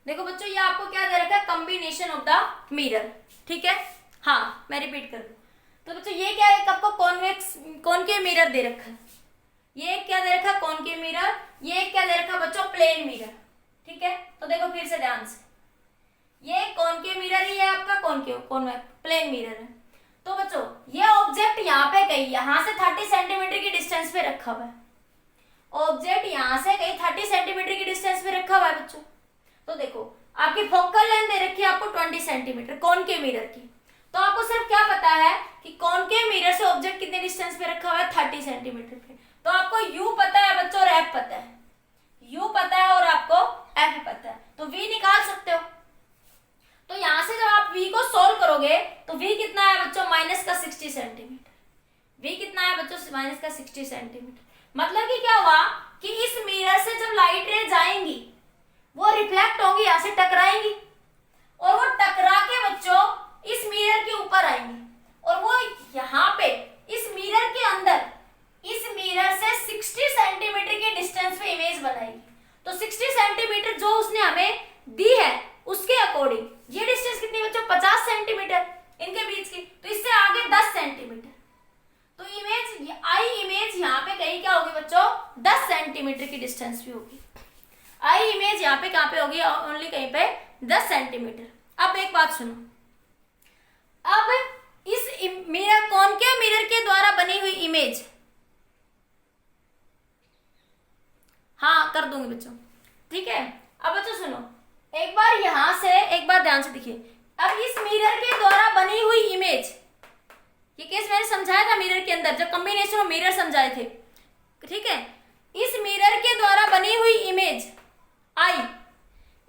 देखो बच्चों ये आपको क्या दे रखा है, कॉम्बिनेशन ऑफ द मिरर, ठीक है। हाँ मैं रिपीट कर दूं, तो बच्चों ये क्या है, आपको कॉन्वेक्स कॉनकेव मिरर दे रखा है, ये क्या दे रखा है कॉनकेव मिरर, ये क्या दे रखा है बच्चों प्लेन मिरर, ठीक है। तो देखो फिर से ध्यान से, ये कॉनकेव मिरर ही है आपका, कॉनकेव कॉन्वेक्स प्लेन मिरर है। तो बच्चों ये ऑब्जेक्ट यहाँ पे कहीं यहां से 30 सेंटीमीटर की डिस्टेंस पे रखा हुआ है, ऑब्जेक्ट यहां से कहीं 30 सेंटीमीटर की डिस्टेंस पे रखा हुआ है बच्चों। तो देखो आपकी फोकल लेंथ दे रखी है आपको 20 सेंटीमीटर कॉनकेव मिरर की, तो आपको सिर्फ क्या पता है कि कॉनकेव मिरर से ऑब्जेक्ट कितने डिस्टेंस पे रखा हुआ है, 30 सेंटीमीटर पे। तो आपको यू पता है बच्चों और एफ पता है, यू पता है और आपको एफ पता है, तो वी निकाल सकते हो। तो यहां से जब आप v को सोल्व करोगे तो v कितना है बच्चों, माइनस का 60 सेंटीमीटर, v कितना है बच्चों, माइनस का 60 सेंटीमीटर। मतलब कि क्या हुआ कि इस मिरर से जब लाइट रे जाएंगी वो रिफ्लेक्ट होंगी, यहां से टकराएंगी और वो टकरा के बच्चों इस मिरर के ऊपर आएंगी और वो यहाँ पे इस मिरर के अंदर इस मिरर से 60 सेंटीमीटर के डिस्टेंस पे इमेज बनाएगी। तो 60 सेंटीमीटर जो उसने हमें दी है उसके अकॉर्डिंग ये डिस्टेंस कितनी बच्चों, 50 सेंटीमीटर इनके बीच की, तो इससे आगे 10 सेंटीमीटर। तो इमेज आई इमेज यहाँ पे कहीं क्या होगी बच्चों, 10 सेंटीमीटर की डिस्टेंस भी होगी। आई इमेज यहाँ पे कहाँ पे होगी, ओनली कहीं पे 10 सेंटीमीटर। अब एक बात सुनो, अब इस मिरर कॉनकेव मिरर के द्वारा बनी हुई इमेज, हाँ कर दूंगी बच्चों, ठीक है। अब बच्चों सुनो, एक बार यहां से एक बार ध्यान से देखिए, अब इस मिरर के द्वारा बनी हुई इमेज, ये केस मैंने समझाया था मिरर के अंदर जब कॉम्बिनेशन ऑफ मिरर समझाए थे, ठीक है। इस मिरर के द्वारा बनी हुई इमेज आई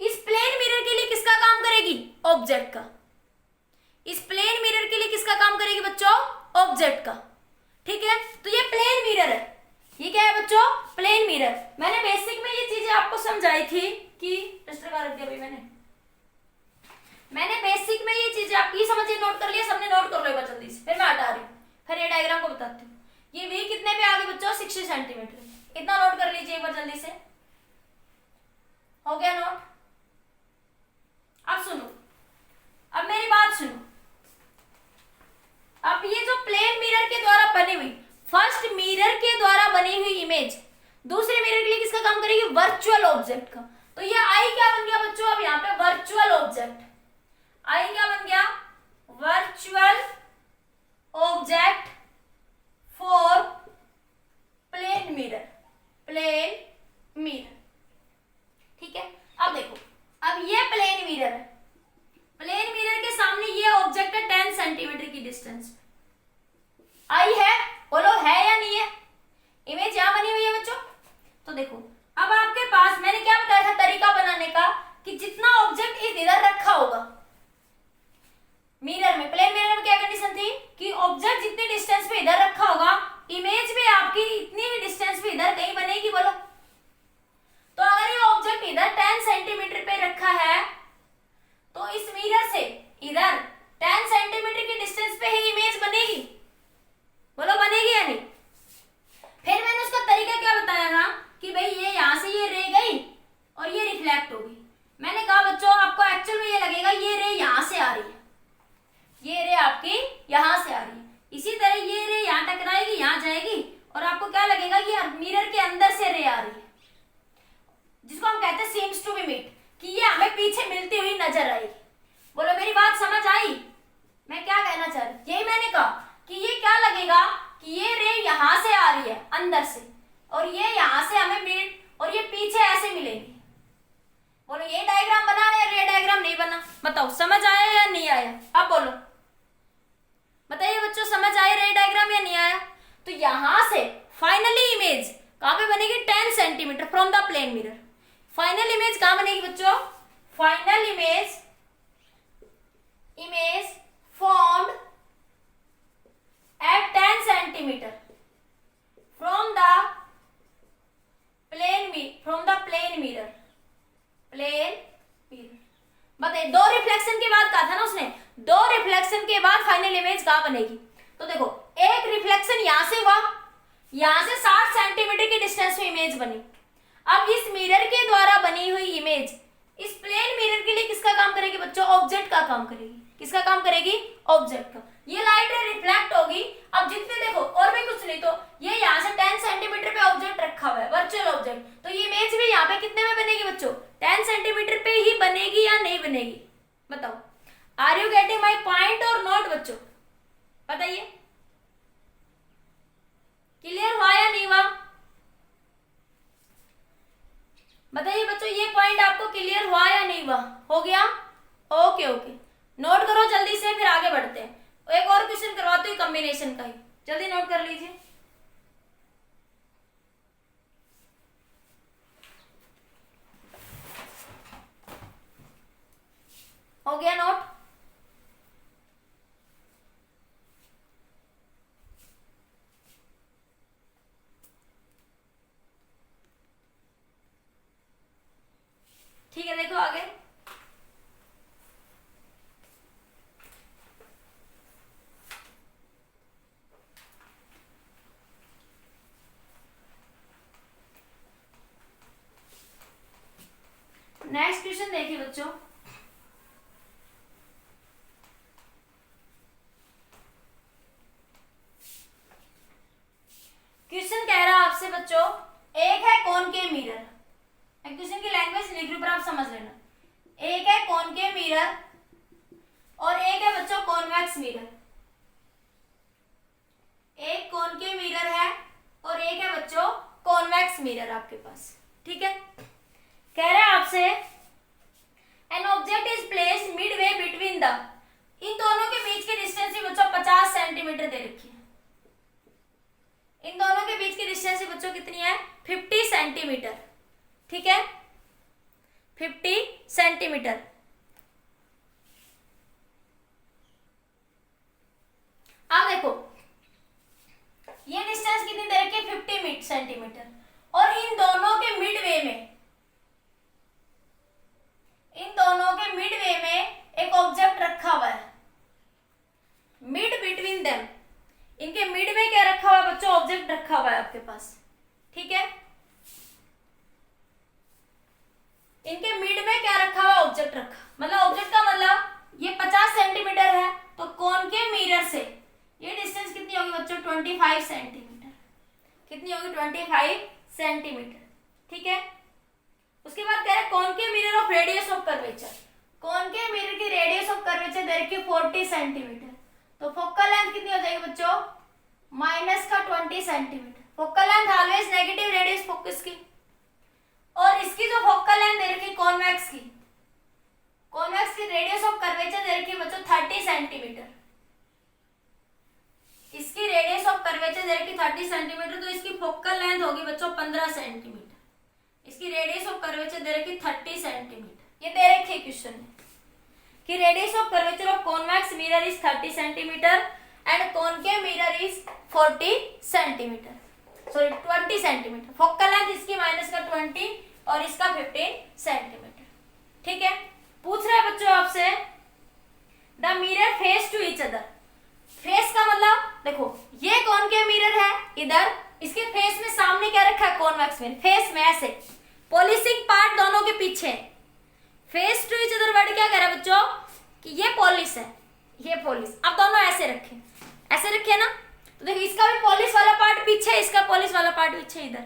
इस प्लेन मिरर के लिए किसका काम करेगी, ऑब्जेक्ट का। इस प्लेन मिरर के लिए किसका काम करेगी बच्चों, ऑब्जेक्ट का, ठीक है। तो ये प्लेन मिरर है, ये क्या है बच्चों, प्लेन मिरर। मैंने बेसिक में ये चीजें आपको समझाई थी कि रजिस्टर का रख दिया भाई मैंने बेसिक में ये चीजें आपकी समझिए, नोट कर लिया सबने, नोट कर लो एक बार जल्दी से, फिर मैं हटा रही हूँ, फिर ये डायग्राम को बताती हूँ। ये वी कितने पे आ गए बच्चों, 60 सेंटीमीटर, इतना नोट कर लीजिए एक बार जल्दी से, हो गया नोट। अब सुनो, अब मेरी बात सुनो, अब ये जो प्लेन मिरर के द्वारा बनी हुई, फर्स्ट मिरर के द्वारा बनी हुई इमेज दूसरे मिरर के लिए किसका काम करेगी, वर्चुअल ऑब्जेक्ट का। तो ये आई क्या बन गया बच्चों, अब यहाँ पे वर्चुअल ऑब्जेक्ट, आई क्या बन गया, virtual object for plane mirror, plane mirror, ठीक है। अब देखो, अब ये प्लेन मिरर है, प्लेन मिरर के सामने ये ऑब्जेक्ट है 10 सेंटीमीटर की डिस्टेंस, आई है, बोलो है या नहीं है, इमेज यहां बनी हुई है बच्चों। तो देखो अब आपके पास मैंने क्या बताया था तरीका बनाने का, कि जितना ऑब्जेक्ट इधर रखा होगा मिरर में, प्लेन मिरर में क्या कंडीशन थी कि ऑब्जेक्ट जितनी डिस्टेंस पे इधर रखा होगा, इमेज में आपकी इतनी ही डिस्टेंस पे इधर कहीं बनेगी, बोलो। तो अगर ये ऑब्जेक्ट इधर 10 सेंटीमीटर पे रखा है तो इस मिरर से इधर 10 सेंटीमीटर की डिस्टेंस पे ही इमेज बनेगी, बोलो बनेगी या नहीं। फिर मैंने उसका तरीका क्या बताया था कि भाई ये यहां से ये रे गई और ये रिफ्लेक्ट होगी। मैंने कहा बच्चों आपको एक्चुअल में ये लगेगा ये रे यहां से आ रही है, ये रे आपकी यहां से आ रही है, इसी तरह ये रे यहां टकराएगी, यहां जाएगी और आपको क्या लगेगा कि मिरर के अंदर से रे आ रही है, जिसको हम कहते हैं सीम्स टू बी मीट, कि ये हमें पीछे मिलती हुई नजर आएगी। बोलो मेरी बात समझ आई, मैं क्या कहना चाह रही, यही मैंने कहा कि ये क्या लगेगा कि ये रे यहां से आ रही है अंदर से और ये यहां से हमें मिल और ये पीछे ऐसे मिलेंगी। बोलो ये डायग्राम बना या रे डायग्राम नहीं बना, बताओ समझ आया या नहीं आया, अब बोलो बताइए बच्चों, समझ आया रे डायग्राम या नहीं आया। तो यहां से फाइनली इमेज कहां पे बनेगी, 10 centimetre from the plane mirror. Final image कहां बनेगी बच्चों, final image formed at 10 centimeter from the plane mirror, बताइए दो रिफ्लेक्शन के बाद कहा था ना उसने, दो रिफ्लेक्शन के बाद फाइनल इमेज कहां बनेगी। तो देखो एक रिफ्लेक्शन यहां से हुआ, यहां से 60 सेंटीमीटर की डिस्टेंस में इमेज बनी। अब इस मिरर के द्वारा बनी हुई इमेज इस प्लेन मिरर ऑब्जेक्ट का काम करेगी। किसका काम करेगी? ऑब्जेक्ट का। ये लाइट रिफ्लेक्ट होगी। अब जितने देखो और भी कुछ नहीं, तो ये यहाँ से 10 सेंटीमीटर पे ऑब्जेक्ट रखा हुआ है, वर्चुअल ऑब्जेक्ट, तो ये इमेज भी यहाँ पे कितने में बनेगी बच्चों? 10 सेंटीमीटर पे ही बनेगी या नहीं बनेगी? बताओ, are you getting my point or not बच्चों? बताइए, क्लियर हुआ या नहीं हुआ? बताइए बच्चों, ये पॉइंट आपको क्लियर हुआ या नहीं हुआ? हो गया? ओके ओके, नोट करो जल्दी से, फिर आगे बढ़ते हैं। एक और क्वेश्चन करवाते हैं कॉम्बिनेशन का ही, जल्दी नोट कर लीजिए। हो गया नोट? ठीक है, देखो आगे। नेक्स्ट क्वेश्चन देखिए बच्चों, क्वेश्चन कह रहा है आपसे बच्चों, एक है कॉनकेव मिरर, क्वेश्चन की लैंग्वेज लिख रही पर आप समझ लेना। एक है कॉनकेव मिरर और एक है बच्चों कॉन्वेक्स मिरर। एक कॉनकेव मिरर है और एक है बच्चों कॉन्वेक्स मिरर आपके पास। ठीक है, कह रहा है आपसे an object is placed midway between the, इन दोनों के बीच की डिस्टेंस ही बच्चों 50 सेंटीमीटर दे रखी है। इन दोनों के बीच की डिस्टेंस बच्चों कितनी है? 50 सेंटीमीटर। ठीक है, 50 सेंटीमीटर। अब देखो, ये डिस्टेंस कितनी दे रखी है? 50 सेंटीमीटर। और इन दोनों के मिडवे में, इन दोनों के मिडवे में एक ऑब्जेक्ट रखा हुआ है। मिड बिटवीन देम, इनके मिड में क्या रखा हुआ है बच्चों? ऑब्जेक्ट रखा हुआ है आपके पास। ठीक है, इनके मिड में क्या रखा हुआ? ऑब्जेक्ट रखा, मतलब ऑब्जेक्ट का मतलब ये 50 सेंटीमीटर है, तो कॉनकेव मिरर से ये डिस्टेंस कितनी होगी बच्चों? 25 सेंटीमीटर। कितनी होगी? 25 सेंटीमीटर। ठीक है, उसके बाद कह रहे हैं concave mirror of radius of curvature. Concave mirror की रेडियस ऑफ कर्वेचर दे रखी है 40 सेंटीमीटर, तो फोकल लेंथ कितनी हो जाएगी बच्चों? माइनस का 20 centimetre. Focal length always negative radius focus की, और इसकी जो फोकल लेंथ दे रखी कॉन्वेक्स की, कॉन्वेक्स की रेडियस ऑफ कर्वेचर दे रखी है बच्चों 30 सेंटीमीटर। इसकी रेडियस ऑफ कर्वेचर दे रखी 30 सेंटीमीटर, तो इसकी फोकल लेंथ होगी बच्चों 15 सेंटीमीटर। इसकी रेडियस ऑफ कर्वेचर दे रखी 30 सेंटीमीटर। ये दे रखी है क्वेश्चन में कि radius of curvature of convex mirror is 30 centimetre and concave mirror is 40 centimetre, sorry 20 centimetre. Focal length इसकी माइनस का 20 और इसका 15 सेंटीमीटर। ठीक है, पूछ रहा है बच्चों आपसे the mirror face to each other. Face का मतलब देखो, ये कॉनकेव मिरर है इधर, इसके फेस में सामने क्या रखा है? Convex mirror. फेस में ऐसे पॉलिशिंग पार्ट दोनों के पीछे। Face to each other word क्या कह रहा है बच्चों? कि ये पॉलिश है, ये पॉलिश। अब दोनों ऐसे रखे, ऐसे रखे ना, तो देखो इसका भी पॉलिश वाला पार्ट पीछे, इसका पॉलिश वाला पार्ट पीछे इधर,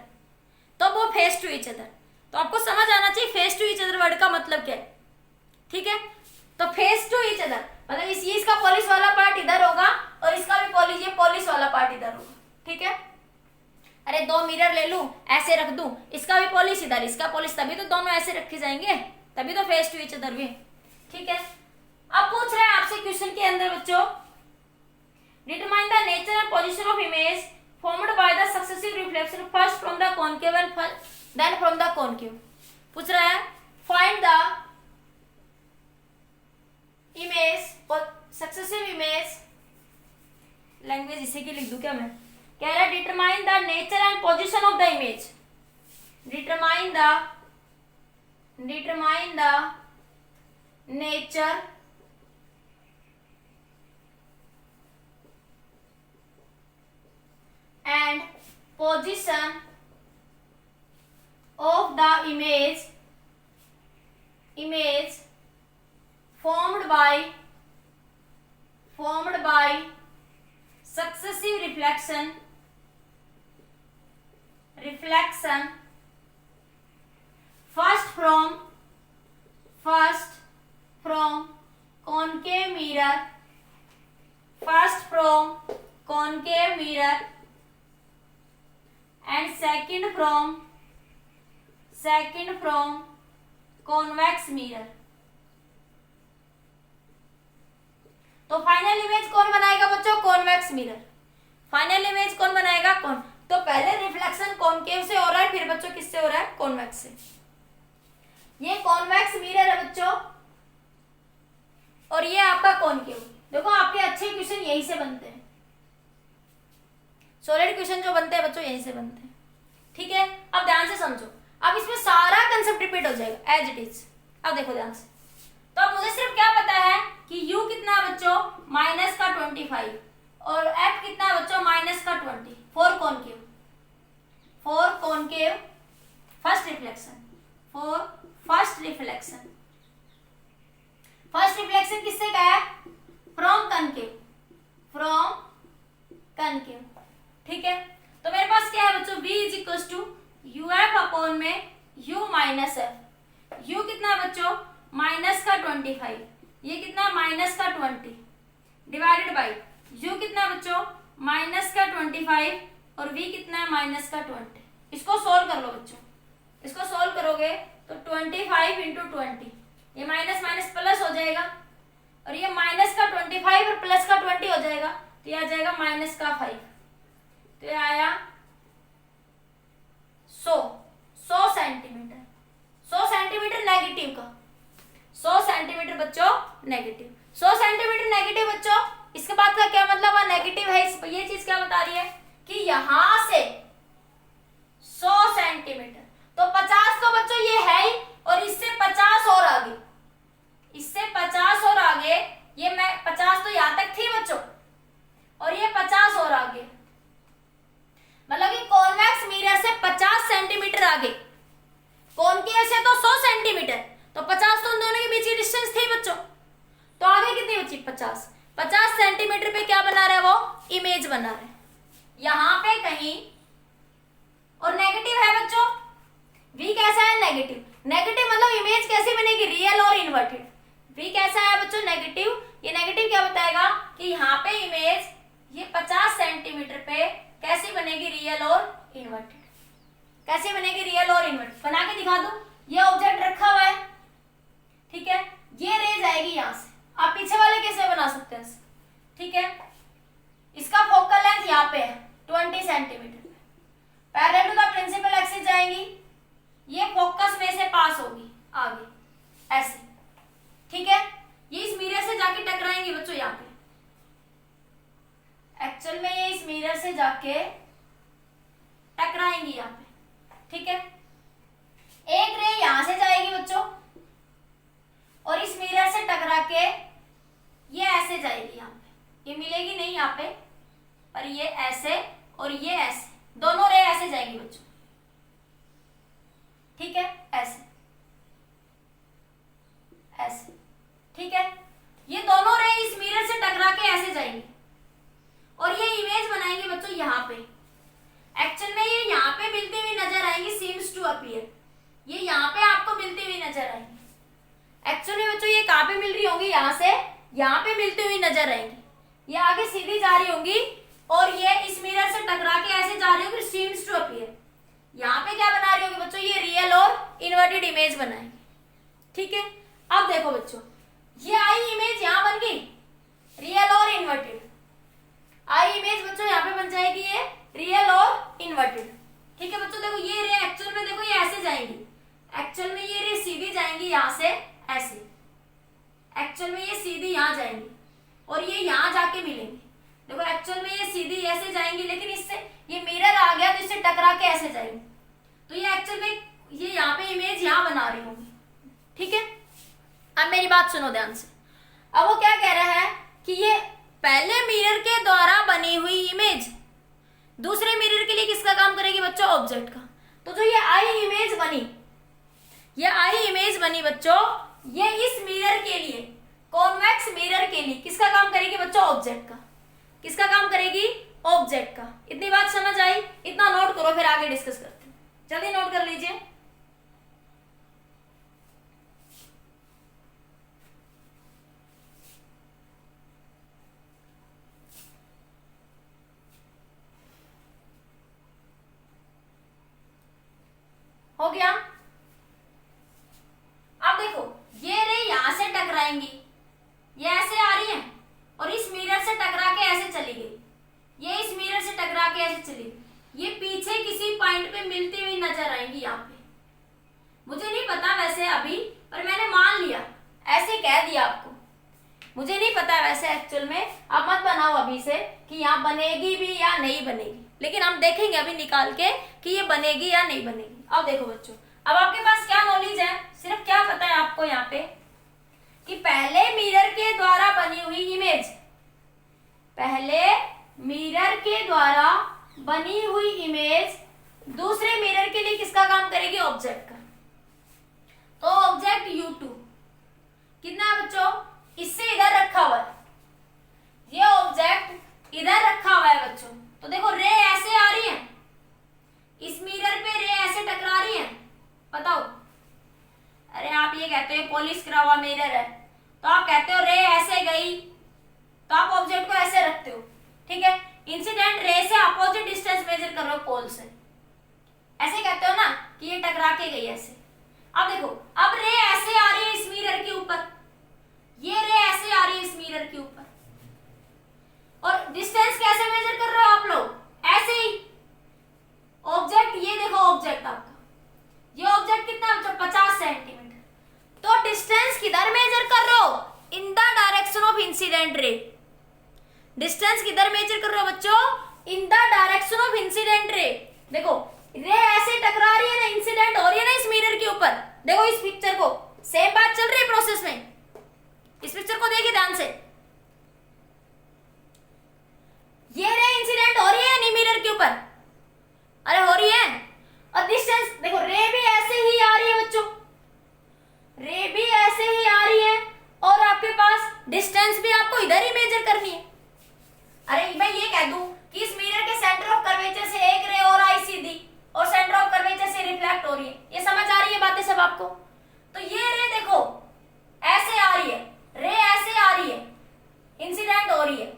तो वो फेस टू ईच अदर। तो आपको समझ आना चाहिए face to each other word का मतलब क्या है। ठीक है, तो फेस टू ईच अदर मतलब इसका पॉलिश वाला पार्ट इधर होगा और इसका भी पॉलिश, ये पॉलिश वाला पार्ट इधर होगा। ठीक है, अरे दो मिरर ले लूं, ऐसे रख दूं, इसका भी पॉलिश इधर, इसका पॉलिश, तभी तो दोनों ऐसे रखे जाएंगे, तभी तो फेस टू ईच अदर भी। ठीक है, अब पूछ रहे हैं आपसे क्वेश्चन के अंदर बच्चों, determine the nature and position of image formed by the successive reflection first from the concave and then from the concave. पूछ रहा है find the image or successive image, language इसी की लिख दूं क्या मैं? कह रहा है determine the nature and position of the image, determine the nature and position of the image formed by successive reflection first from concave mirror and second from convex mirror। तो फाइनल इमेज कौन बनाएगा बच्चों? Convex mirror. Final image कौन बनाएगा? तो पहले reflection concave से हो रहा है, फिर बच्चों किससे हो रहा है? कॉन्वेक्स से। ये कॉन्वेक्स मिरर है बच्चों और ये आपका कॉनकेव। देखो आपके अच्छे क्वेश्चन यही से बनते हैं, सॉलिड क्वेश्चन जो बनते हैं बच्चों यही से बनते हैं। ठीक है, अब ध्यान से समझो। अब इसमें सारा कंसेप्ट रिपीट हो जाएगा एज इट इज। अब देखो ध्यान से, तो अब मुझे सिर्फ क्या पता है कि u कितना बच्चों? माइनस का 25 और f कितना बच्चों? माइनस का 20 फॉर कॉनकेव फर्स्ट रिफ्लेक्शन किससे का है? From concave. ठीक है, तो मेरे पास क्या है बच्चों? v is equal to uf upon में u माइनस f। u कितना बच्चों? माइनस का 25, ये कितना? माइनस का 20 डिवाइडेड बाई u कितना बच्चों? माइनस का 25 और v कितना है? माइनस का 20। इसको सोल्व कर लो बच्चों। इसको सोल्व करोगे तो 25 इंटू 20, ये माइनस माइनस प्लस हो जाएगा और ये माइनस का 25 और प्लस का 20 हो जाएगा, तो ये आ जाएगा माइनस का 5। तो ये आया 100 सेंटीमीटर। 100 सेंटीमीटर नेगेटिव का, 100 सेंटीमीटर बच्चों नेगेटिव। 100 सेंटीमीटर नेगेटिव बच्चों, इसके बाद का क्या मतलब है? नेगेटिव है। ये चीज क्या बता रही है कि यहां से 100 सेंटीमीटर, तो 50 तो बच्चों ये है ही, और इससे 50 और आगे, इससे 50 और आगे, ये मैं 50 तो यहां तक थी बच्चों, और ये 50 और आगे, मतलब कि कॉन्वेक्स मिरर से 50 सेंटीमीटर आगे, कॉनकेव से तो 100 सेंटीमीटर, तो 50 तो उन दोनों के बीच की डिस्टेंस थी बच्चों। तो आगे कितनी बची? 50 सेंटीमीटर पे क्या बना रहा है? वो इमेज बना रहा है यहां पे कहीं, और नेगेटिव है बच्चों। v कैसा है? नेगेटिव। नेगेटिव मतलब इमेज कैसी बनेगी? रियल और इन्वर्टेड। v कैसा है बच्चों? नेगेटिव। ये नेगेटिव क्या बताएगा कि यहाँ पे इमेज ये 50 सेंटीमीटर पे कैसी बनेगी? रियल और इन्वर्टेड। कैसे बनेगी? रियल और इन्वर्टेड। बना के दिखा दूं। ये ऑब्जेक्ट रखा हुआ है, ठीक है, ये रे जाएगी यहां से। आप पीछे वाले कैसे बना सकते हैं? ठीक है, इसका फोकल लेंथ यहाँ पे है 20 centimetre. Parallel to the principal axis जाएंगी, ये फोकस में से पास होगी आगे ऐसे। ठीक है, ये इस मिरर से जाके टकराएंगी बच्चों यहाँ पे। एक्चुअल में ये इस मिरर से जाके टकराएंगी यहाँ पे। ठीक है, एक रे यहां से जाएगी बच्चों और इस मिरर से टकरा के ये ऐसे जाएगी यहाँ पे। ये मिलेगी नहीं यहाँ पे, पर ये ऐसे और ये ऐसे, दोनों रे ऐसे जाएंगी बच्चों। ठीक है, ऐसे ऐसे। ठीक है, ये दोनों रे इस मिरर से टकरा के ऐसे जाएंगी और ये इमेज बनाएंगे बच्चों यहाँ पे। एक्चुअल में ये यहाँ पे मिलती हुई नजर आएंगी, सीम्स टू अपीयर। ये यहाँ पे आपको मिलती हुई नजर आएंगी। एक्चुअली बच्चों ये कहाँ पे मिल रही होंगी? यहाँ से यहाँ पे मिलती हुई नजर आएंगी। ये आगे सीधी जा रही होंगी और ये इस मिरर से टकरा के ऐसे जा रही होंगी, सीम्स टू अपीयर। यहाँ पे क्या बना रही होगी बच्चों? ये रियल और इन्वर्टेड इमेज बनाएंगे। ठीक है, अब देखो बच्चों, ये आई इमेज यहाँ बन गई रियल और इन्वर्टेड। आई इमेज बच्चों यहाँ पे बन जाएगी ये रियल और इन्वर्टेड। ठीक है बच्चों, देखो ये रे एक्चुअल में देखो ये ऐसे जाएंगी। एक्चुअल में ये रे सीधी जाएंगी यहाँ से ऐसे। एक्चुअल में ये सीधी यहाँ जाएंगी और ये यहाँ जाके मिलेंगी। देखो एक्चुअल में ये सीधी ऐसे जाएंगी, लेकिन इससे ये मिरर आ गया तो इससे टकरा के ऐसे जाएंगी। तो ये एक्चुअल में ये यहाँ पे इमेज यहाँ बना रही होंगी। ठीक है, अब मेरी बात सुनो ध्यान से। अब वो क्या कह रहा है कि ये पहले मिरर के द्वारा बनी हुई इमेज दूसरे मिरर के लिए किसका काम करेगी बच्चों? ऑब्जेक्ट का। तो जो ये आई इमेज बनी बच्चों, ये इस मिरर के लिए कॉन्वेक्स मिरर के लिए किसका काम करेगी बच्चों? ऑब्जेक्ट का। किसका काम करेगी? ऑब्जेक्ट का। इतनी बात समझ आई? इतना नोट करो, फिर आगे डिस्कस करते हैं। जल्दी नोट कर लीजिए। हो गया? अब देखो, ये रे यहां से टकराएंगी, ये ऐसे आ रही है और इस मिरर से टकरा के ऐसे चली गई, ये इस मिरर से टकरा के ऐसे चली गई, ये पीछे किसी पॉइंट पे मिलती हुई नजर आएंगी। यहाँ पे मुझे नहीं पता वैसे अभी, पर मैंने मान लिया, ऐसे कह दिया आपको। मुझे नहीं पता वैसे एक्चुअल में, आप मत बनाओ अभी से कि यहाँ बनेगी भी या नहीं बनेगी, लेकिन हम देखेंगे अभी निकाल के कि ये बनेगी या नहीं बनेगी। अब देखो बच्चों, अब आपके पास क्या नॉलेज है, सिर्फ क्या पता है आपको यहाँ पे कि पहले मिरर के द्वारा बनी हुई इमेज, पहले मिरर के द्वारा बनी हुई इमेज दूसरे मिरर के लिए किसका काम करेगी? ऑब्जेक्ट का। तो ऑब्जेक्ट U2 कितना है बच्चों? इससे इधर रखा हुआ है, ये ऑब्जेक्ट इधर रखा हुआ है बच्चों। तो देखो रे ऐसे आ रही है, इस मिरर पे रे ऐसे टकरा रही है, बताओ। अरे आप ये कहते हो पॉलिश करा हुआ मिरर है, तो आप कहते हो रे ऐसे गई, तो आप ऑब्जेक्ट को ऐसे रखते हो, ठीक है। इंसिडेंट रे से अपोजिट डिस्टेंस मेजर कर रहे हो पोल से, ऐसे कहते हो ना कि ये टकरा के गई ऐसे। अब देखो, अब रे ऐसे आ रही है इस मिरर के ऊपर, ये रे ऐसे आ रही है इस मिरर के ऊपर, और डिस्टेंस कैसे मेजर कर रहे हो आप लोग? ऐसे ही। ऑब्जेक्ट ये देखो, ऑब्जेक्ट आपका, ये ऑब्जेक्ट कितना बच्चों? 50 सेंटीमीटर। तो डिस्टेंस किधर मेजर कर रहे हो? इन द डायरेक्शन ऑफ इंसिडेंट रे। डिस्टेंस किधर मेजर कर रहे हो बच्चों? इन द डायरेक्शन ऑफ इंसिडेंट रे। देखो रे ऐसे टकरा रही है ना, इंसिडेंट हो रही है ना इस मिरर के ऊपर। देखो इस पिक्चर को, सेम बात चल रही है प्रोसेस में। इस पिक्चर को देखिए ध्यान से, ये रे इंसिडेंट हो रही है नहीं मिरर के ऊपर? अरे हो रही है। और डिस्टेंस देखो, रे भी ऐसे ही आ रही है बच्चों, रे भी ऐसे ही आ रही है, और आपके पास डिस्टेंस भी आपको इधर ही मेजर करनी है। अरे मैं ये कह दूं कि इस मिरर के सेंटर ऑफ कर्वेचर से एक रे और आई सीधी, और सेंटर ऑफ कर्वेचर से रिफ्लेक्ट हो रही है, ये समझ आ रही है बातें सब आपको? तो ये रे देखो ऐसे आ रही है, रे ऐसे आ रही है, इंसिडेंट हो रही है,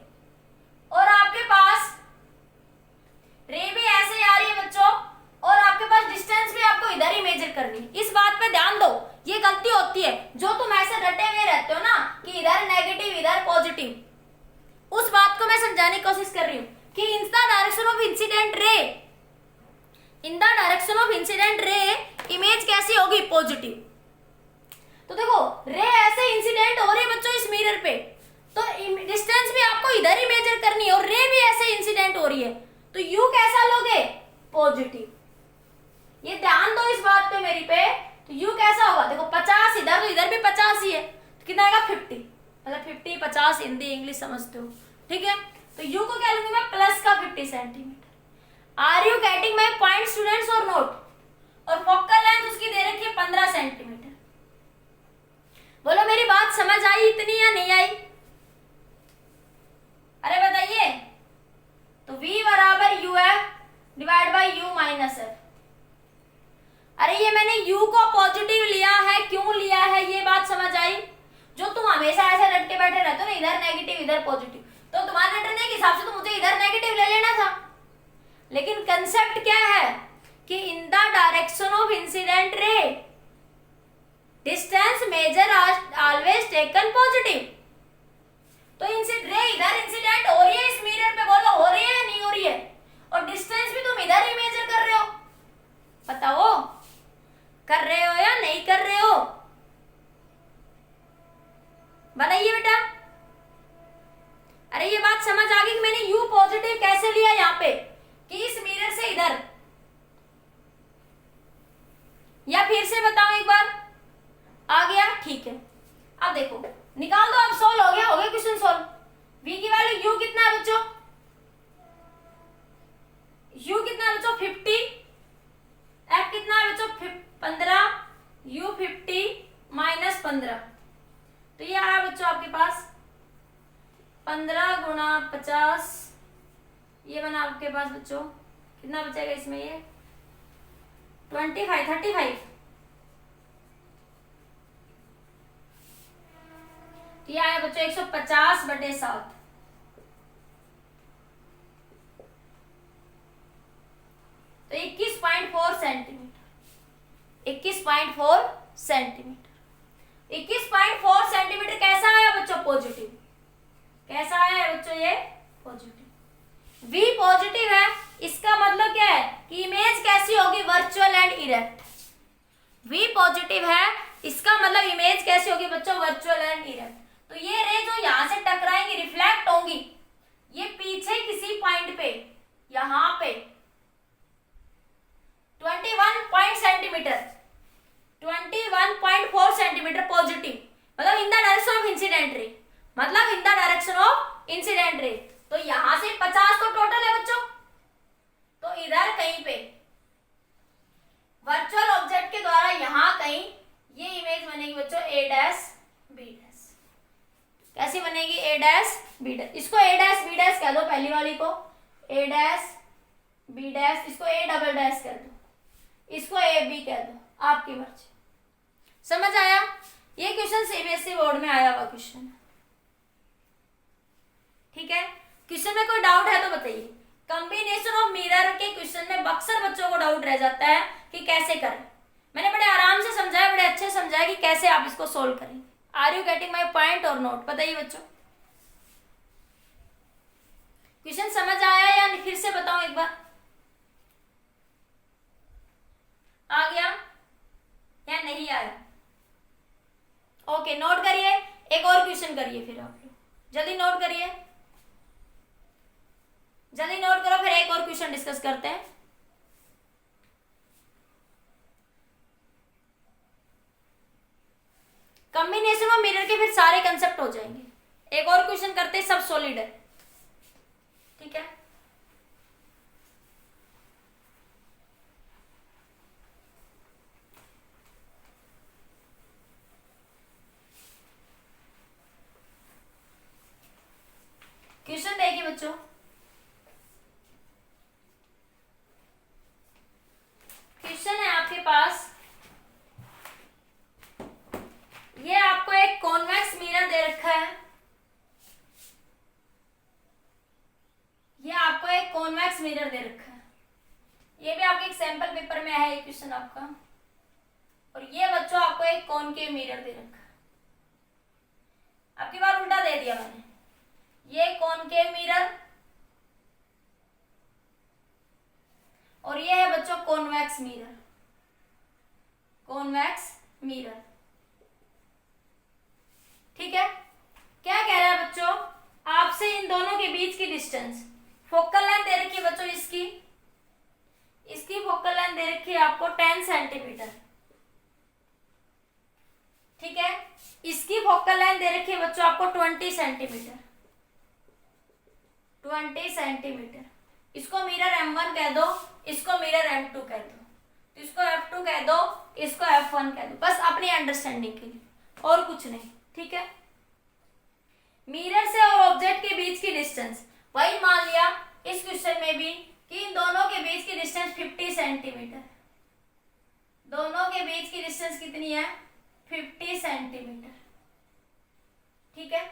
और आपके पास रे भी ऐसे आ रही है बच्चों, और आपके पास डिस्टेंस भी आपको इधर ही मेजर करनी है। इस बात पे ध्यान दो, ये गलती होती है जो तुम ऐसे रटे हुए रहते हो ना कि इधर नेगेटिव इधर पॉजिटिव। उस बात को मैं समझाने की कोशिश कर रही हूं कि इन द डायरेक्शन ऑफ इंसिडेंट रे, इन द डायरेक्शन ऑफ इंसिडेंट रे इमेज कैसी होगी? पॉजिटिव। तो देखो रे ऐसे इंसिडेंट हो रही है बच्चों इस मिरर पे, तो डिस्टेंस भी आपको इधर ही मेजर करनी है, और रे भी ऐसे इंसिडेंट हो रही है, तो यू कैसा लोगे? पॉजिटिव। ये ध्यान दो इस बात पे मेरी पे। तो यू कैसा होगा? देखो 50 इधर, तो इधर भी 50 ही है, तो कितना आएगा? 50। मतलब 50 50 हिंदी इंग्लिश समझते हो, ठीक है। तो यू को क्या लूंगी मैं? प्लस का 50 centimetre. Are you getting my point students or not? और फोकल लेंथ उसकी दे रखी है 15 सेंटीमीटर। बोलो मेरी बात समझ आई इतनी या नहीं आई? अरे बताइए। तो V बराबर UF divide by U minus F। अरे ये मैंने U को पॉजिटिव लिया है, क्यों लिया है ये बात समझ आई? जो तुम हमेशा ऐसे रट के बैठे रहते हो ना, इधर नेगेटिव इधर पॉजिटिव, तो तुम्हारे रटने के हिसाब से तो मुझे इधर नेगेटिव ले लेना था, लेकिन कंसेप्ट क्या है कि इन द डायरेक्शन ऑफ इंसिडेंट रे distance measure always taken positive. तो रे इधर इंसिडेंट हो रही है इस मिरर पे, बोलो हो रही है या नहीं हो रही है? और डिस्टेंस भी तुम इधर ही मेजर कर रहे हो, बताओ कर रहे हो या नहीं कर रहे हो? बताइए बेटा। अरे ये बात समझ आ गई कि मैंने U पॉजिटिव कैसे लिया यहाँ पे कि इस मिरर से इधर, या फिर से बताओ एक बार? आ गया? ठीक है। अब देखो निकाल दो, अब सोल्व हो गया क्वेश्चन सोल्व। V की वैल्यू U कितना है बच्चों? U कितना है बच्चों? 50। F कितना है बच्चों? 15। U 50 minus 15। तो ये आया बच्चों आपके पास 15 गुणा 50, ये बना आपके पास बच्चों, कितना बचेगा इसमें, ये 35 तो ये आया बच्चों 150/7। तो 21.4 सेंटीमीटर, 21.4 सेंटीमीटर। 21.4 सेंटीमीटर कैसा आया बच्चों, पॉजिटिव। कैसा आया है बच्चों, ये पॉजिटिव। V पॉजिटिव है, इसका मतलब क्या है कि इमेज कैसी होगी, virtual and erect. V positive है, इसका मतलब इमेज कैसी होगी बच्चों, वर्चुअल एंड इरेक्ट। तो ये रे जो यहां से टकराएंगी, रिफ्लेक्ट होंगी, ये पीछे किसी पॉइंट पे, यहां पे 21 सेंटीमीटर, 21.4 सेंटीमीटर पॉजिटिव, मतलब in the direction of incident ray, मतलब in the direction of incident ray. तो यहां से 50 तो टोटल है बच्चों, तो इधर कहीं पे वर्चुअल ऑब्जेक्ट के द्वारा यहां कहीं ये इमेज बनेगी बच्चों A डैश B डैश। कैसी बनेगी, A डैश B डैश। इसको A डैश B डैश कह दो, पहली वाली को A डैश B डैश, इसको A डबल डैश कह दो, इसको AB कह दो, आपकी मर्जी। समझ आया, ये क्वेश्चन सीबीएसई बोर्ड में आया हुआ क्वेश्चन, ठीक है। क्वेश्चन में कोई डाउट है तो बताइए। कॉम्बिनेशन ऑफ मिरर के क्वेश्चन में अक्सर बच्चों को डाउट रह जाता है कि कैसे करें। मैंने बड़े आराम से समझाया, बड़े अच्छे समझाया कि कैसे आप इसको सोल्व करें। Are you getting my point or not, बताइए बच्चों। क्वेश्चन समझ आया या फिर से बताऊं एक बार, आ गया या नहीं आया? ओके, नोट करिए, एक और क्वेश्चन करिए, फिर आप लोग जल्दी नोट करिए, जल्दी नोट करो, फिर एक और क्वेश्चन डिस्कस करते हैं। कॉम्बिनेशन ऑफ मिरर के फिर सारे कंसेप्ट हो जाएंगे। एक और क्वेश्चन करते हैं, सब सॉलिड है, ठीक है। क्वेश्चन देखिए बच्चों, क्वेश्चन है आपके पास, ये आपको एक कॉन्वेक्स मिरर दे रखा है, ये आपको एक कॉन्वेक्स मिरर दे रखा है, ये भी आपके एक सैंपल पेपर में है ये क्वेश्चन आपका, और ये बच्चों आपको एक कॉनकेव मिरर दे रखा है। आपकी बार उल्टा दे दिया मैंने, ये कॉनकेव मिरर और ये है बच्चों कॉन्वेक्स मिरर, कॉन्वेक्स मिरर, ठीक है। क्या कह रहा है बच्चों, आपसे इन दोनों के बीच की डिस्टेंस, फोकल लेंथ दे रखी है बच्चों, इसकी फोकल लेंथ दे रखी है आपको 10 सेंटीमीटर, ठीक है। इसकी फोकल लेंथ दे रखी है बच्चों आपको 20 सेंटीमीटर, 20 सेंटीमीटर। इसको मिरर M1 कह दो, इसको मिरर M2 कह दो, इसको F2 कह दो, इसको F1 कह दो, बस अपनी अंडरस्टैंडिंग के लिए, और कुछ नहीं, ठीक है। मिरर से और ऑब्जेक्ट के बीच की डिस्टेंस, वही मान लिया इस क्वेश्चन में भी कि इन दोनों के बीच की डिस्टेंस 50 सेंटीमीटर, दोनों के बीच की डिस्टेंस कितनी है, 50 सेंटीमीटर, ठीक है।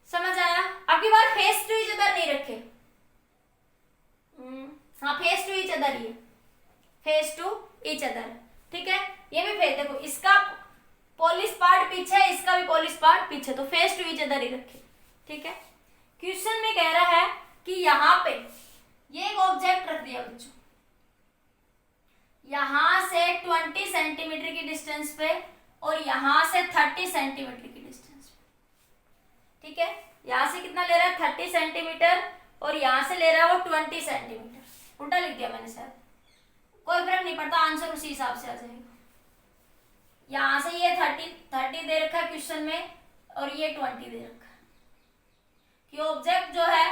समझ आया? आपकी बार फेस टू ईच अदर नहीं रखे, हाँ फेस टू ईच अदर, ये फेस टू ईच अदर, ठीक है। ये भी फेस, देखो इसका पॉलिश पार्ट पीछे है, इसका भी पॉलिश पार्ट पीछे, तो फेस टू ईच अदर ही रखे, ठीक है। क्वेश्चन में कह रहा है कि यहां पे ये एक ऑब्जेक्ट रख दिया बच्चों, यहां से 20 सेंटीमीटर की डिस्टेंस पे और यहां से 30 सेंटीमीटर की डिस्टेंस पे, ठीक है। यहां से कितना ले रहा है, 30 सेंटीमीटर, और यहां से ले रहा है वो 20 सेंटीमीटर। उल्टा लिख दिया मैंने शायद, कोई फर्क नहीं पड़ता, आंसर उसी हिसाब से आ जाएगा। यहां से ये 30 दे रखा है क्वेश्चन में, और ये 20 दे रखा है कि ऑब्जेक्ट जो है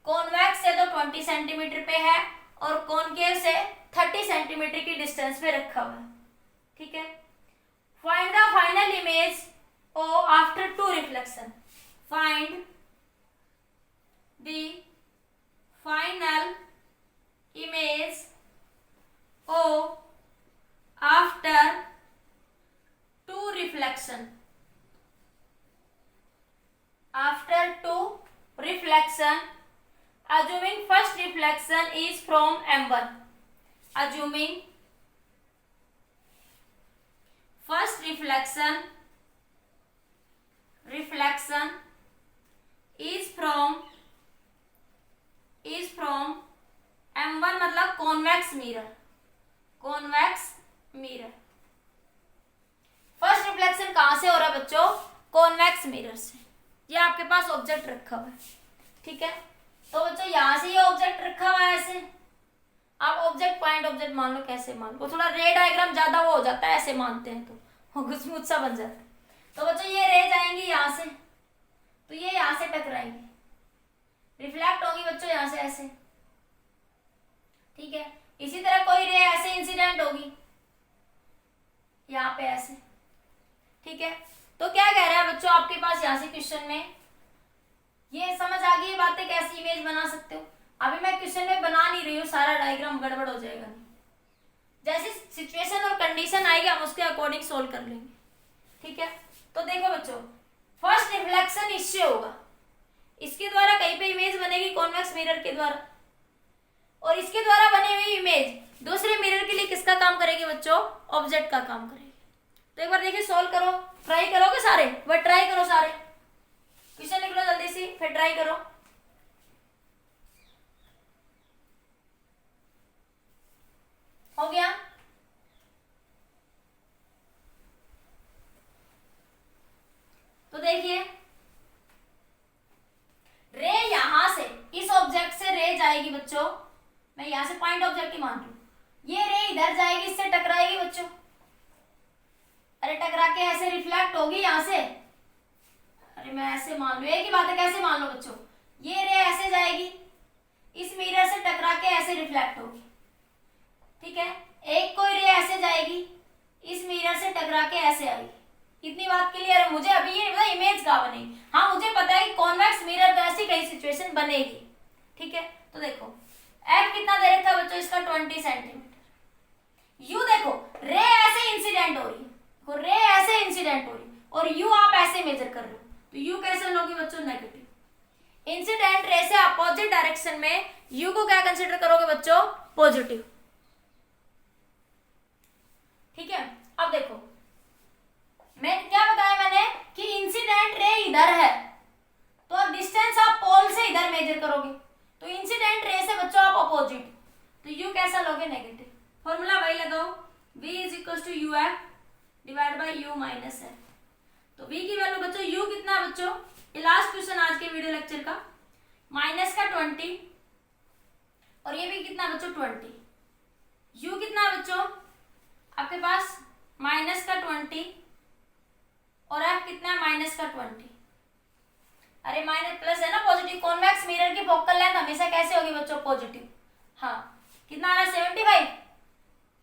कॉन्वेक्स से तो 20 सेंटीमीटर पे है और कॉनकेव से 30 सेंटीमीटर की डिस्टेंस पे रखा हुआ है, ठीक है। Find the final image reflection, find the final image O after two reflection, after two reflection, assuming first reflection is from M1, assuming first reflection is from M1 मतलब convex mirror, convex mirror. First reflection कहां से हो रहा है बच्चों? Convex mirror से। ये आपके पास ऑब्जेक्ट रखा हुआ है, ठीक है। तो बच्चों यहां से ये ऑब्जेक्ट रखा हुआ है ऐसे, आप ऑब्जेक्ट पॉइंट ऑब्जेक्ट मान लो, कैसे मान लो, थोड़ा रे डायग्राम ज्यादा वो हो जाता है, ऐसे मानते हैं तो स्मूथ सा बन जाता है। तो बच्चों ये रे जाएंगी यहाँ से, तो ये यहाँ से टकराएंगे, रिफ्लेक्ट होगी बच्चों यहाँ से ऐसे, ठीक है। इसी तरह कोई रे ऐसे इंसिडेंट होगी यहाँ पे ऐसे, ठीक है। तो क्या कह रहा है बच्चों आपके पास यहाँ से क्वेश्चन में, ये समझ आ गई ये बातें कैसी इमेज बना सकते हो। अभी मैं क्वेश्चन में बना नहीं रही हूँ, सारा डायग्राम गड़बड़ हो जाएगा, जैसी सिचुएशन और कंडीशन आएगी हम उसके अकॉर्डिंग सोल्व कर लेंगे, ठीक है। तो देखो बच्चों, फर्स्ट रिफ्लेक्शन इससे होगा, इसके द्वारा कहीं पे इमेज बनेगी कॉन्वेक्स मिरर के द्वारा, और इसके द्वारा बनी हुई इमेज दूसरे मिरर के लिए किसका काम करेगी बच्चों? ऑब्जेक्ट का काम करेगी। तो एक बार देखिए सोल्व करो, ट्राई करोगे सारे, बट ट्राई करो सारे, क्वेश्चन लिख लो जल्दी से, फिर ट्राई करो। हो गया? तो देखिए रे यहां से इस ऑब्जेक्ट से रे जाएगी बच्चों, मैं यहां से पॉइंट ऑब्जेक्ट ही मान रही हूं, ये रे इधर जाएगी, इससे टकराएगी बच्चों, अरे टकरा के ऐसे रिफ्लेक्ट होगी यहां से, अरे मैं ऐसे मान लू, एक ही बात है, कैसे मान लो बच्चों, ये रे ऐसे जाएगी, इस मिरर से टकरा के ऐसे रिफ्लेक्ट होगी, ठीक है। एक कोई रे ऐसे जाएगी, इस मिरर से टकरा के ऐसे आएगी, इतनी बात क्लियर है। मुझे अभी ये नहीं पता इमेज कहाँ बनेगी, हाँ मुझे पता है कि कॉन्वेक्स मिरर तो ऐसी कई सिचुएशन बनेगी, ठीक है। तो देखो एफ कितना दे रखा है बच्चों इसका? 20 सेंटीमीटर। यू देखो रे ऐसे इंसिडेंट हो रही है, रे ऐसे इंसिडेंट हो रही है, और यू आप ऐसे मेजर कर रहे हो, तो यू कैसे लोगे बच्चों? नेगेटिव। इंसिडेंट रे से अपोजिट डायरेक्शन में यू को क्या कंसिडर करोगे बच्चों? पॉजिटिव, ठीक है। अब देखो मैं क्या बताया मैंने कि इंसिडेंट रे इधर है, तो अब डिस्टेंस आप पोल से इधर मेजर करोगे, तो इंसिडेंट रे से बच्चों आप अपोजिट, तो यू कैसा लोगे? नेगेटिव। फॉर्मूला वही लगाओ, v is equal to u f divide by u minus f. तो v की वैल्यू बच्चों u कितना है बच्चों? ये लास्ट क्वेश्चन आज के वीडियो लेक्चर का, माइनस का 20 और ये भी कितना बच्चों? 20। u कितना है बच्चों आपके पास? माइनस का 20 और f कितना है? माइनस का 20। अरे माइनस प्लस है ना, पॉजिटिव। कॉन्वेक्स मिरर की फोकल लेंथ हमेशा कैसे होगी बच्चों? पॉजिटिव। हाँ कितना आ रहा है? 75।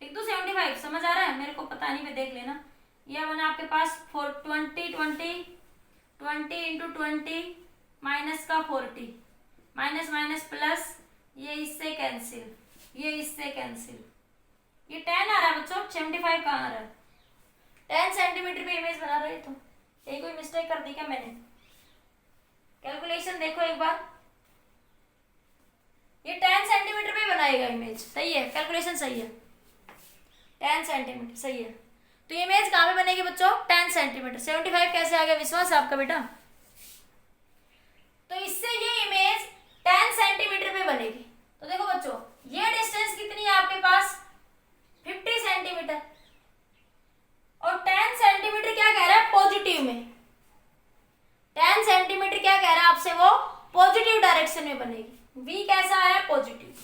लिख दो 75, समझ आ रहा है? मेरे को पता नहीं, मैं देख लेना। यह बना आपके पास 20 इंटू 20 माइनस का 40, माइनस माइनस प्लस, ये इससे कैंसिल, ये इससे कैंसिल, ये 10 आ रहा है बच्चों। 75 कहाँ आ रहा है? 10 सेंटीमीटर पे इमेज बना रहे, तो यही कोई मिस्टेक कर दी क्या मैंने? कैलकुलेशन देखो एक बार, ये 10 सेंटीमीटर पे बनाएगा इमेज, सही है, कैलकुलेशन सही है, 10 सेंटीमीटर सही है। तो इमेज कहाँ पे बनेगी बच्चों? 10 सेंटीमीटर। 75 कैसे आ गया? विश्वास है आपका बेटा? तो इससे ये इमेज 10 सेंटीमीटर पे बनेगी। तो देखो बच्चों ये डिस्टेंस कितनी है आपके पास? 50 सेंटीमीटर, और 10 सेंटीमीटर क्या कह रहा है? पॉजिटिव में। 10 सेंटीमीटर क्या कह रहा है आपसे? वो पॉजिटिव डायरेक्शन में बनेगी। v कैसा है? पॉजिटिव।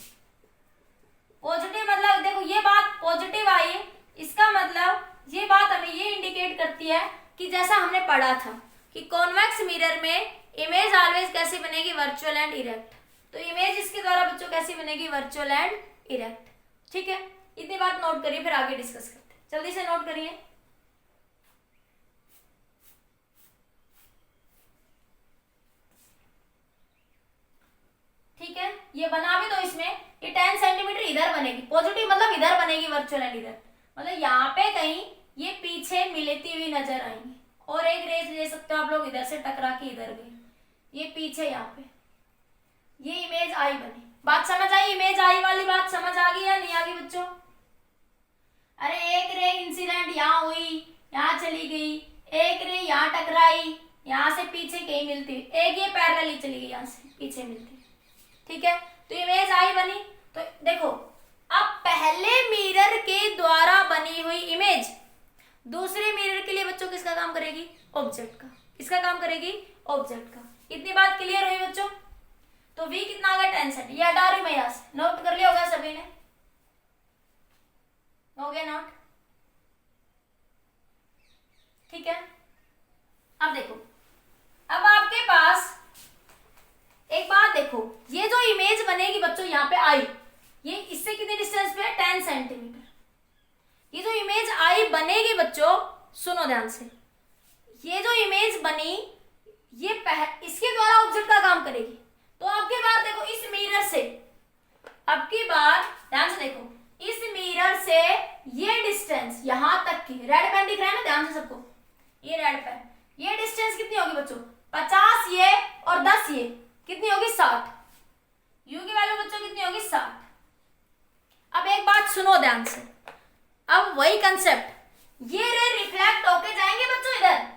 पॉजिटिव मतलब देखो ये बात पॉजिटिव आई, इसका मतलब ये बात हमें ये इंडिकेट करती है कि जैसा हमने पढ़ा था कि कॉन्वेक्स मिरर में इमेज ऑलवेज कैसी बनेगी? Virtual and erect. तो इमेज इसके द्वारा बच्चों कैसी बनेगी? वर्चुअल एंड इरेक्ट, ठीक है। इतनी बात नोट करिए, फिर आगे डिस्कस करते हैं। जल्दी से नोट करिए। ये बना भी दो इसमें, ये 10 सेंटीमीटर इधर बनेगी, पॉजिटिव मतलब इधर बनेगी वर्चुअल एंड इधर, मतलब यहाँ पे कहीं ये पीछे मिलती हुई नजर आएंगी। और एक रेज ले सकते हो आप लोग, इधर से टकरा के इधर गई, ये पीछे यहाँ पे, ये इमेज आई बनी। बात समझ आई? इमेज आई वाली बात समझ आ गई या नहीं आ गई बच्चों? अरे एक रे इंसिडेंट यहाँ हुई, यहाँ चली गई, एक रे यहाँ टकराई, यहाँ से पीछे कहीं मिलती, एक ये पैरेलली चली गई, यहाँ से पीछे मिलती, ठीक है। तो इमेज आई बनी। तो देखो अब पहले मिरर के द्वारा बनी हुई इमेज दूसरे मिरर के लिए बच्चों किसका काम करेगी? ऑब्जेक्ट का। किसका काम करेगी? ऑब्जेक्ट का। इतनी बात क्लियर हुई बच्चों? तो v कितना आ गया? 10 सेंट। ये हटा रही मैं यहाँ से, नोट कर लिया होगा सभी ने, हो गया नोट, ठीक है। अब देखो, अब आपके पास एक बात देखो, ये जो इमेज बनेगी बच्चों यहाँ पे आई, ये इससे कितने डिस्टेंस पे है? 10 सेंटीमीटर। ये जो इमेज आई बनेगी बच्चों, सुनो ध्यान से, ये जो इमेज बनी ये इसके द्वारा ऑब्जेक्ट का काम करेगी। तो आपकी बात देखो, इस मिरर से, अब की बार ध्यान से देखो, इस मिरर से ये डिस्टेंस यहां तक की, रेड पेन दिख रहा है ना ध्यान से सबको, ये रेड पेन, ये डिस्टेंस कितनी होगी बच्चों? 50 ये और 10 ये, कितनी होगी? 60। यू की वैल्यू बच्चों कितनी होगी? 60। अब एक बात सुनो ध्यान से, अब वही कंसेप्ट, ये रे रिफ्लेक्ट होके जाएंगे बच्चों इधर,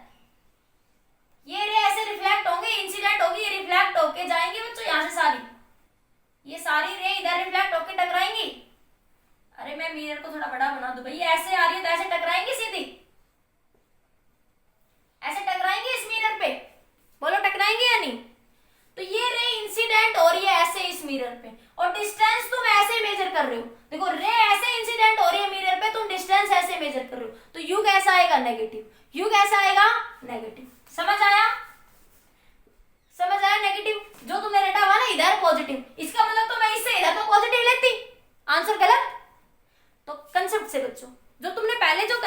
ये रे ऐसे रिफ्लेक्ट होंगे, इंसिडेंट होगी, ये रिफ्लेक्ट होके जाएंगे बच्चों यहां से सारी, ये सारी रे इधर रिफ्लेक्ट होके टकराएंगी। अरे मैं मिरर को थोड़ा बड़ा बना दूं भाई, ऐसे आ रही है तो ऐसे टकराएंगी, सीधी ऐसे टकराएंगे इस मिरर पे, बोलो टकराएंगे या नहीं? तो ये रे इंसिडेंट हो रही है ऐसे इस मिरर पे, और डिस्टेंस तुम ऐसे मेजर कर रहे हो। देखो रे ऐसे इंसिडेंट हो रही है मिरर पे, तुम डिस्टेंस ऐसे मेजर कर रहे हो, तो यू कैसा आएगा? नेगेटिव। यू कैसा आएगा? नेगेटिव। समझ आया? समझ आया? नेगेटिव जो तुमने रटा हुआ ना इधर पॉजिटिव, इसका मतलब तो मैं इससे इधर तो पॉजिटिव लेती, आंसर गलत। तो कंसेप्ट से बच्चों, जो तुमने पहले जो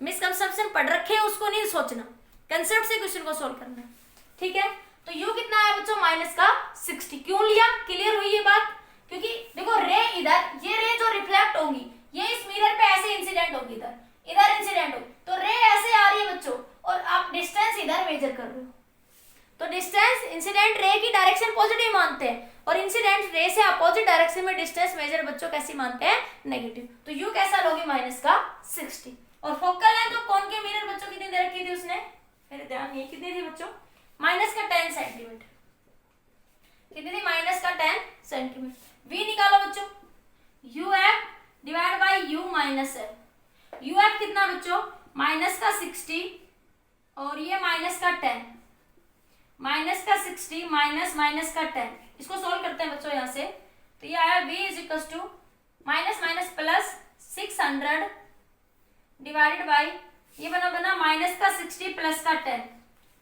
मिसकंसेप्शन पढ़ रखे हैं उसको नहीं सोचना, कंसेप्ट से क्वेश्चन को सोल्व करना है, ठीक है। तो यू कितना है बच्चों? -60। क्यों लिया? क्लियर हुई ये बात? क्योंकि देखो रे इधर, ये रे जो रिफ्लेक्ट होंगी ये इस मिरर पे ऐसे इंसिडेंट होगी, इधर इंसिडेंट होगी, तो रे ऐसे आ रही है बच्चों, और आप डिस्टेंस इधर मेजर कर रहे हो, तो डिस्टेंस इंसिडेंट रे की डायरेक्शन पॉजिटिव मानते हैं, और इंसिडेंट रे से अपोजिट डायरेक्शन में डिस्टेंस मेजर बच्चों कैसी मानते हैं? नेगेटिव। तो यू कैसा लोगे? -60। और फोकल लेंथ तो कौन के मिरर बच्चों कितनी दे रखी थी उसने? मेरे ध्यान नहीं, कितनी थी बच्चों? -10 सेंटीमीटर। कितनी थी? -10 सेंटीमीटर। v निकालो बच्चों, uf divide by u minus है। uf कितना बच्चों? -60 और ये -10, -60 -10, इसको सोल्व करते हैं बच्चों यहाँ से। तो ये आया v is equal to -+ 600 divided by, ये बना -60 + 10,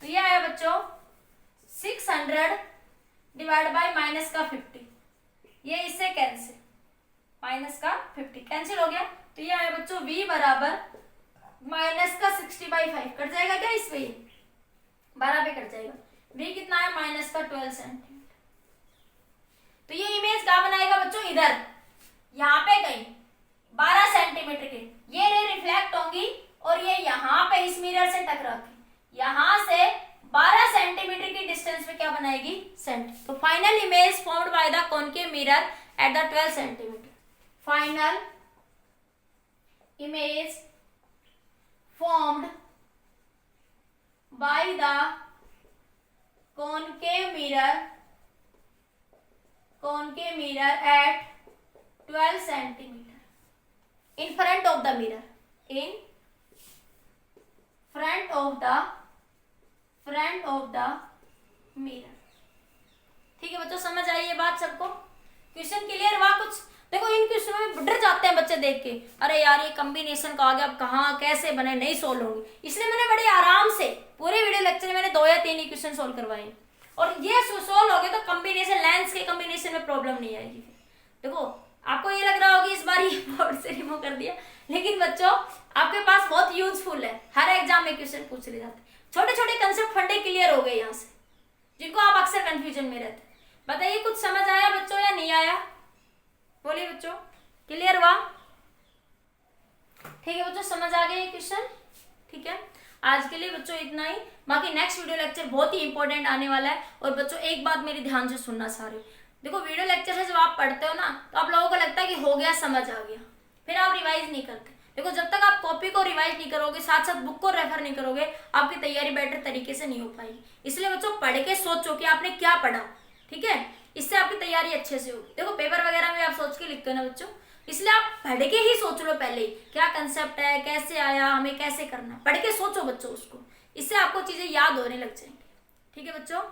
तो ये आया बच्चों 600 डिवाइड बाई -50, ये इससे कैंसिल, -50 कैंसिल हो गया। तो ये आया बच्चों v बराबर -60/5, कट जाएगा क्या इस पे? 12 पे कट जाएगा। v कितना है? -12 सेंटीमीटर। तो ये इमेज कहाँ बनाएगा बच्चों? इधर, यहाँ पे कहीं 12 सेंटीमीटर के, ये रे रिफ्लेक्ट होंगी और ये यहाँ पे इस मिरर से टकरा के यहाँ से 12 सेंटीमीटर की डिस्टेंस पे क्या बनाएगी? सेंट। तो final image formed by the concave mirror at the 12 centimetre. Final image formed by the concave mirror at 12 centimeter in front of the mirror, in front of the mirror। ठीक है बच्चों, समझ आई ये बात सबको? क्वेश्चन क्लियर हुआ? कुछ देखो इन क्वेश्चनों में डर जाते हैं बच्चे देख के, अरे यार ये कॉम्बिनेशन का आ गया, अब कहाँ कैसे बने, नहीं सोल्व होंगे। इसलिए मैंने बड़े आराम से पूरे वीडियो लेक्चर में मैंने 2 या 3 ही क्वेश्चन सोल्व करवाए, और ये सोल्व हो गए तो कॉम्बिनेशन, लेंस के कॉम्बिनेशन में प्रॉब्लम नहीं आएगी। देखो आपको ये लग रहा होगा इस बार ये बोर्ड से रिमूव कर दिया, लेकिन बच्चों आपके पास बहुत यूजफुल है, हर एग्जाम में क्वेश्चन पूछ ले जाते हैं। छोटे छोटे कंसेप्ट फंडे क्लियर हो गए यहाँ से, जिनको आप अक्सर कंफ्यूजन में रहते हैं। बताइए कुछ समझ आया बच्चों या नहीं आया? बोलिए बच्चों, क्लियर हुआ? ठीक है बच्चों, समझ आ गया ये क्वेश्चन? ठीक है, आज के लिए बच्चों इतना ही। बाकी नेक्स्ट वीडियो लेक्चर बहुत ही इंपॉर्टेंट आने वाला है। और बच्चों एक बात मेरी ध्यान से सुनना सारे, देखो वीडियो लेक्चर से जब आप पढ़ते हो ना तो आप लोगों को लगता है कि हो गया, समझ आ गया, फिर आप रिवाइज नहीं करते। देखो जब तक आप कॉपी को रिवाइज नहीं करोगे, साथ साथ बुक को रेफर नहीं करोगे, आपकी तैयारी बेटर तरीके से नहीं हो पाएगी। इसलिए बच्चों पढ़ के सोचो कि आपने क्या पढ़ा, ठीक है, इससे आपकी तैयारी अच्छे से होगी। देखो पेपर वगैरह में आप सोच के लिखते हो ना बच्चों, इसलिए आप पढ़ के ही सोच लो पहले ही, क्या कंसेप्ट है, कैसे आया, हमें कैसे करना, पढ़ के सोचो बच्चों उसको, इससे आपको चीजें याद होने लग जाएंगी। ठीक है बच्चों,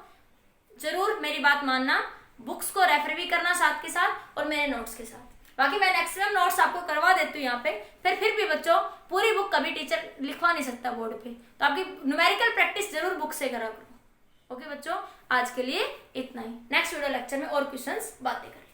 जरूर मेरी बात मानना, बुक्स को रेफर भी करना साथ के साथ और मेरे नोट्स के साथ। बाकी मैं मैक्सिमम नोट्स आपको करवा देती हूँ यहाँ पे, फिर भी बच्चों पूरी बुक कभी टीचर लिखवा नहीं सकता बोर्ड पे, तो आपकी न्यूमेरिकल प्रैक्टिस जरूर बुक से करा करो। ओके बच्चों, आज के लिए इतना ही। नेक्स्ट वीडियो लेक्चर में और क्वेश्चंस बातें करेंगे।